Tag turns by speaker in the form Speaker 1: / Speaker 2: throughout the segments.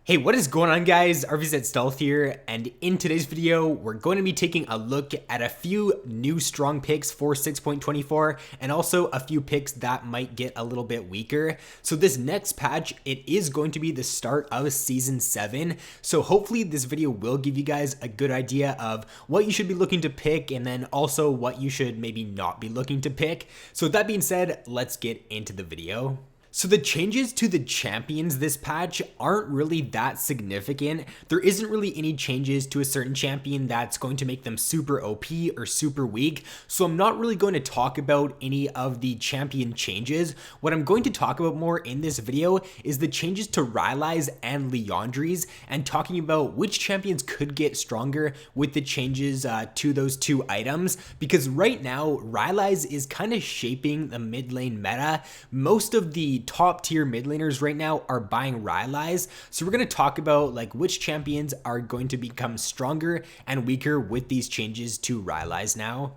Speaker 1: Hey, what is going on guys? RvzStealth here, and in today's video, we're going to be taking a look at a few new strong picks for 6.24 and also a few picks that might get a little bit weaker. So this next patch, it is going to be the start of Season 7. So hopefully this video will give you guys a good idea of what you should be looking to pick and then also what you should maybe not be looking to pick. So with that being said, let's get into the video. So the changes to the champions this patch aren't really that significant. There isn't really any changes to a certain champion that's going to make them super OP or super weak. So I'm not really going to talk about any of the champion changes. What I'm going to talk about more in this video is the changes to Rylai's and Liandry's and talking about which champions could get stronger with the changes to those two items. Because right now, Rylai's is kind of shaping the mid lane meta. Most of the top tier mid laners right now are buying Rylai's. So we're going to talk about like which champions are going to become stronger and weaker with these changes to Rylai's now.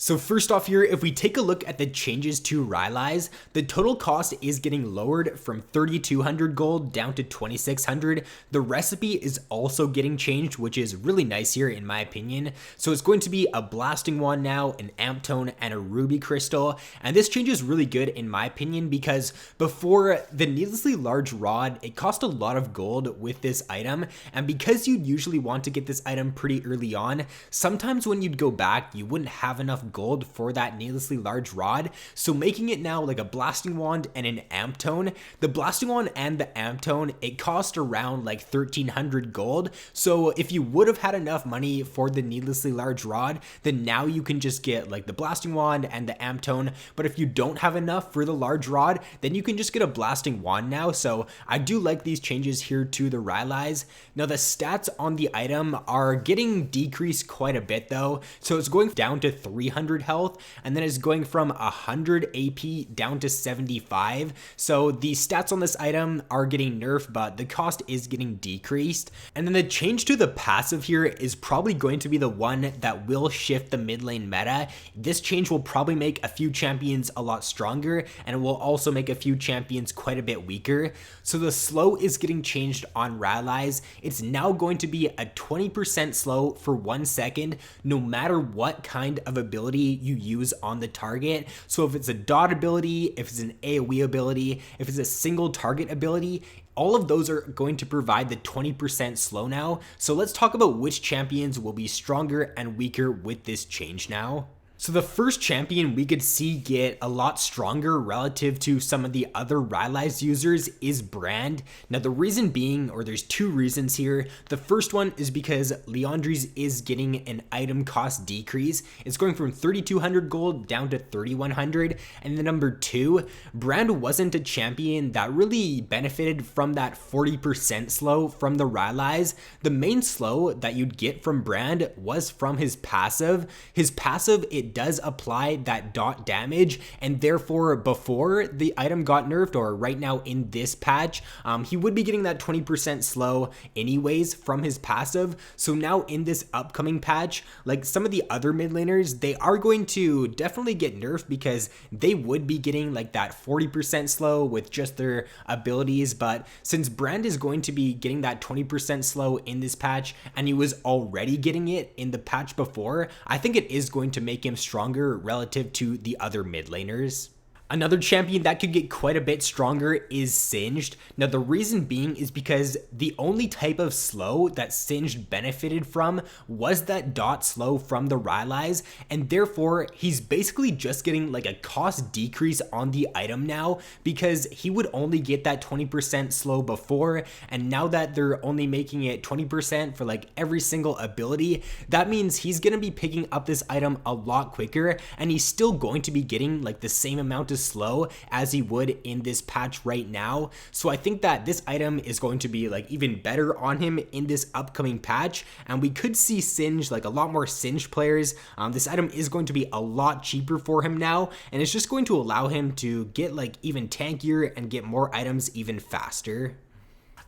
Speaker 1: So first off here, if we take a look at the changes to Rylai's, the total cost is getting lowered from 3,200 gold down to 2,600. The recipe is also getting changed, which is really nice here in my opinion. So it's going to be a blasting wand now, an amp tone, and a ruby crystal. And this change is really good in my opinion because before the needlessly large rod, it cost a lot of gold with this item. And because you'd usually want to get this item pretty early on, sometimes when you'd go back, you wouldn't have enough gold for that needlessly large rod. So making it now like a blasting wand and an amp tone, the blasting wand and the amp tone, it cost around like 1,300 gold. So if you would have had enough money for the needlessly large rod, then now you can just get like the blasting wand and the amp tone. But if you don't have enough for the large rod, then you can just get a blasting wand now. So I do like these changes here to the Rylai's. Now the stats on the item are getting decreased quite a bit though. So it's going down to 300 health, and then it's going from 100 AP down to 75. So the stats on this item are getting nerfed, but the cost is getting decreased. And then the change to the passive here is probably going to be the one that will shift the mid lane meta. This change will probably make a few champions a lot stronger, and it will also make a few champions quite a bit weaker. So the slow is getting changed on Rylai's. It's now going to be a 20% slow for 1 second, no matter what kind of ability you use on the target. So if it's a dot ability, if it's an AoE ability, if it's a single target ability, all of those are going to provide the 20% slow now. So let's talk about which champions will be stronger and weaker with this change now. So the first champion we could see get a lot stronger relative to some of the other Rylai's users is Brand. Now the reason being, or there's two reasons here. The first one is because Liandry's is getting an item cost decrease. It's going from 3,200 gold down to 3,100. And then number two, Brand wasn't a champion that really benefited from that 40% slow from the Rylai's. The main slow that you'd get from Brand was from his passive. His passive, it does apply that dot damage, and therefore before the item got nerfed, or right now in this patch, he would be getting that 20% slow anyways from his passive. So now in this upcoming patch, like some of the other mid laners, they are going to definitely get nerfed because they would be getting like that 40% slow with just their abilities. But since Brand is going to be getting that 20% slow in this patch, and he was already getting it in the patch before, I think it is going to make him stronger relative to the other mid laners. Another champion that could get quite a bit stronger is Singed. Now the reason being is because the only type of slow that Singed benefited from was that dot slow from the Rylai's, and therefore he's basically just getting like a cost decrease on the item now because he would only get that 20% slow before, and now that they're only making it 20% for like every single ability, that means he's going to be picking up this item a lot quicker, and he's still going to be getting like the same amount of slow as he would in this patch right now. So I think that this item is going to be like even better on him in this upcoming patch, and we could see Singe, like a lot more Singe players. This item is going to be a lot cheaper for him now, and it's just going to allow him to get like even tankier and get more items even faster.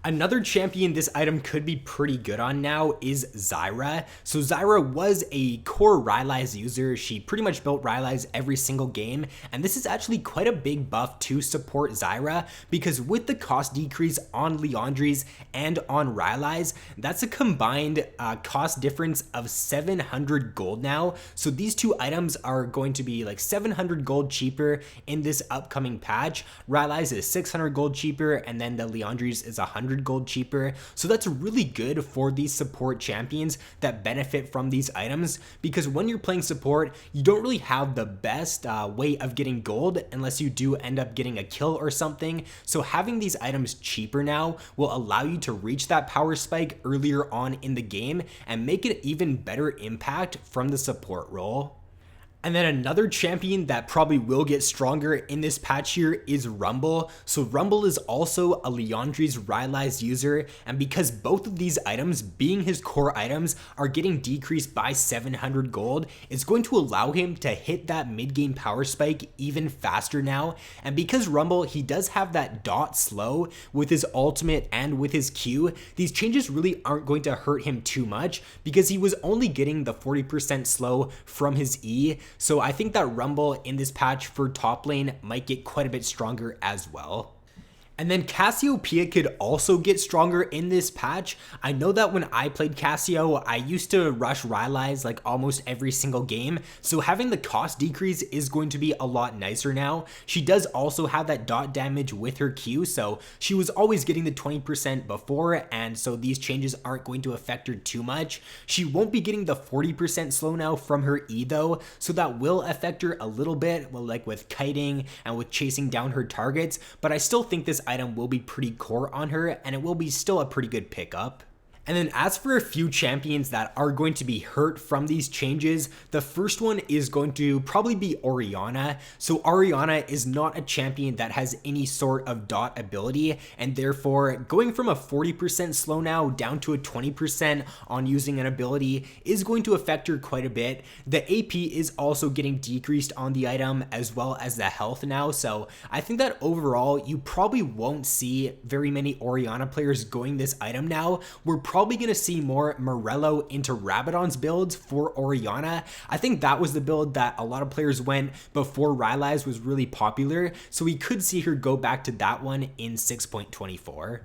Speaker 1: Another champion this item could be pretty good on now is Zaira. So Zaira was a core Rylai's user. She pretty much built Rylai's every single game, and this is actually quite a big buff to support Zaira, because with the cost decrease on Liandry's and on Rylai's, that's a combined cost difference of 700 gold now. So these two items are going to be like 700 gold cheaper in this upcoming patch. Rylai's is 600 gold cheaper, and then the Liandry's is 100 gold cheaper. So that's really good for these support champions that benefit from these items, because when you're playing support, you don't really have the best way of getting gold unless you do end up getting a kill or something. So having these items cheaper now will allow you to reach that power spike earlier on in the game and make it even better impact from the support role. And then another champion that probably will get stronger in this patch here is Rumble. So Rumble is also a Liandry's Rylai's user, and because both of these items, being his core items, are getting decreased by 700 gold, it's going to allow him to hit that mid-game power spike even faster now. And because Rumble, he does have that dot slow with his ultimate and with his Q, these changes really aren't going to hurt him too much, because he was only getting the 40% slow from his E. So I think that Rumble in this patch for top lane might get quite a bit stronger as well. And then Cassiopeia could also get stronger in this patch. I know that when I played Cassio, I used to rush Rylai's like almost every single game, so having the cost decrease is going to be a lot nicer now. She does also have that dot damage with her Q, so she was always getting the 20% before, and so these changes aren't going to affect her too much. She won't be getting the 40% slow now from her E though, so that will affect her a little bit, well, like with kiting and with chasing down her targets, but I still think this item will be pretty core on her, and it will be still a pretty good pickup. And then as for a few champions that are going to be hurt from these changes, the first one is going to probably be Oriana. So Oriana is not a champion that has any sort of dot ability, and therefore going from a 40% slow now down to a 20% on using an ability is going to affect her quite a bit. The AP is also getting decreased on the item, as well as the health now, so I think that overall you probably won't see very many Oriana players going this item now. We're probably going to see more Morello into Rabadon's builds for Oriana. I think that was the build that a lot of players went before Rylai's was really popular, so we could see her go back to that one in 6.24.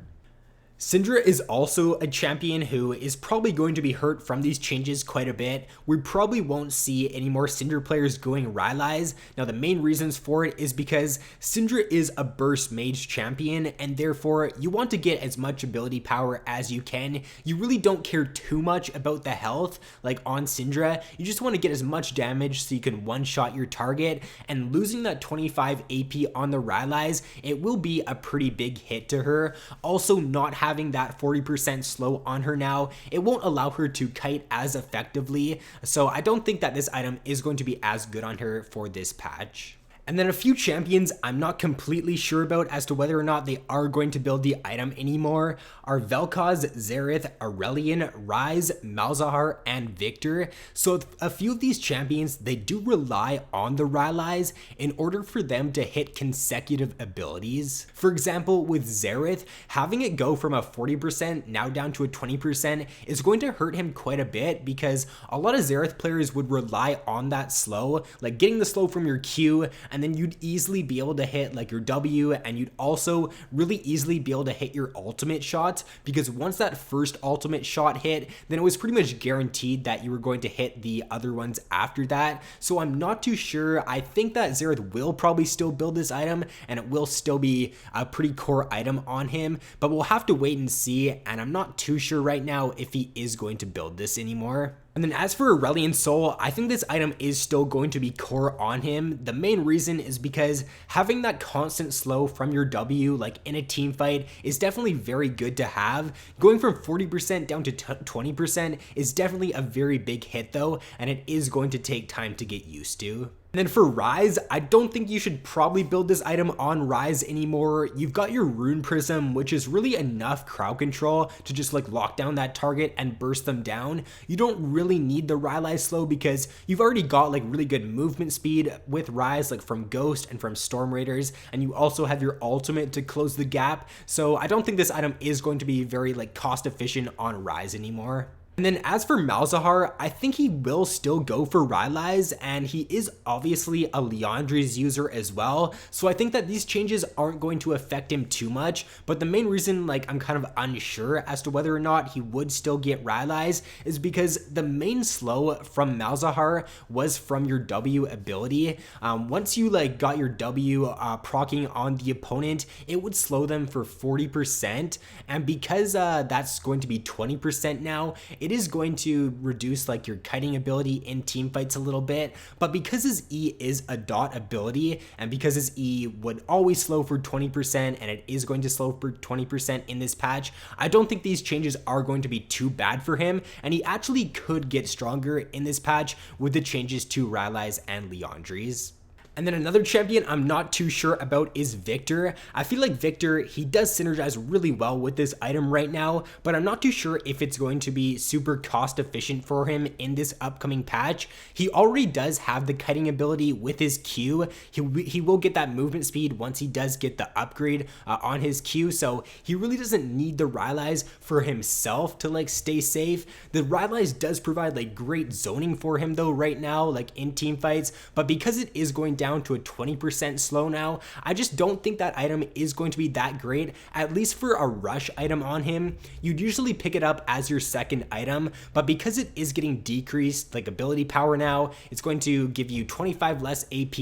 Speaker 1: Syndra is also a champion who is probably going to be hurt from these changes quite a bit. We probably won't see any more Syndra players going Rylai's. Now the main reasons for it is because Syndra is a burst mage champion, and therefore you want to get as much ability power as you can. You really don't care too much about the health like on Syndra. You just want to get as much damage so you can one-shot your target, and losing that 25 AP on the Rylai's, it will be a pretty big hit to her. Also, not having that 40% slow on her now, it won't allow her to kite as effectively, so I don't think that this item is going to be as good on her for this patch. And then a few champions I'm not completely sure about as to whether or not they are going to build the item anymore are Vel'Koz, Xerath, Aurelion, Ryze, Malzahar, and Victor. So a few of these champions, they do rely on the Rylai's in order for them to hit consecutive abilities. For example, with Xerath, having it go from a 40% now down to a 20% is going to hurt him quite a bit, because a lot of Xerath players would rely on that slow, like getting the slow from your Q, and then you'd easily be able to hit like your W, and you'd also really easily be able to hit your ultimate shots, because once that first ultimate shot hit, then it was pretty much guaranteed that you were going to hit the other ones after that. So I'm not too sure. I think that Xerath will probably still build this item, and it will still be a pretty core item on him, but we'll have to wait and see, and I'm not too sure right now if he is going to build this anymore. And then as for Aurelion Sol, I think this item is still going to be core on him. The main reason is because having that constant slow from your W, like in a team fight, is definitely very good to have. Going from 40% down to 20% is definitely a very big hit though, and it is going to take time to get used to. And then for Rise, I don't think you should probably build this item on Rise anymore. You've got your Rune Prism, which is really enough crowd control to just like lock down that target and burst them down. You don't really need the Rylai's slow because you've already got like really good movement speed with Rise, like from Ghost and from Storm Raiders, and you also have your ultimate to close the gap. So I don't think this item is going to be very like cost efficient on Rise anymore. And then as for Malzahar, I think he will still go for Rylai's, and he is obviously a Liandry's user as well. So I think that these changes aren't going to affect him too much. But the main reason like I'm kind of unsure as to whether or not he would still get Rylai's is because the main slow from Malzahar was from your W ability. Once you like got your W proccing on the opponent, it would slow them for 40%. And because that's going to be 20% now, it is going to reduce like your kiting ability in team fights a little bit, but because his E is a dot ability and because his E would always slow for 20% and it is going to slow for 20% in this patch, I don't think these changes are going to be too bad for him, and he actually could get stronger in this patch with the changes to Rylai's and Liandry's. And then another champion I'm not too sure about is Victor. I feel like Victor, he does synergize really well with this item right now, but I'm not too sure if it's going to be super cost efficient for him in this upcoming patch. He already does have the kiting ability with his Q. He will get that movement speed once he does get the upgrade on his Q, so he really doesn't need the Rylai's for himself to like stay safe. The Rylai's does provide like great zoning for him though right now, like in team fights, but because it is going down to a 20% slow now, I just don't think that item is going to be that great. At least for a rush item on him, you'd usually pick it up as your second item, but because it is getting decreased like ability power now, it's going to give you 25 less AP.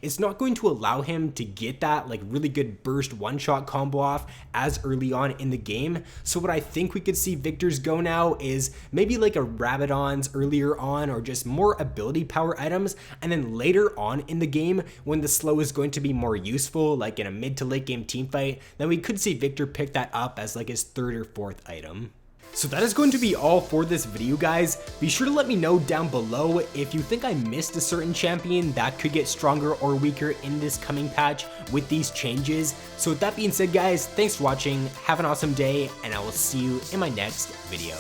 Speaker 1: It's not going to allow him to get that like really good burst one-shot combo off as early on in the game. So what I think we could see Victor's go now is maybe like a Rabadon's earlier on, or just more ability power items, and then later on in the game when the slow is going to be more useful, like in a mid to late game team fight, then we could see Victor pick that up as like his third or fourth item. So that is going to be all for this video, guys. Be sure to let me know down below if you think I missed a certain champion that could get stronger or weaker in this coming patch with these changes. So with that being said, guys, thanks for watching, have an awesome day, and I will see you in my next video.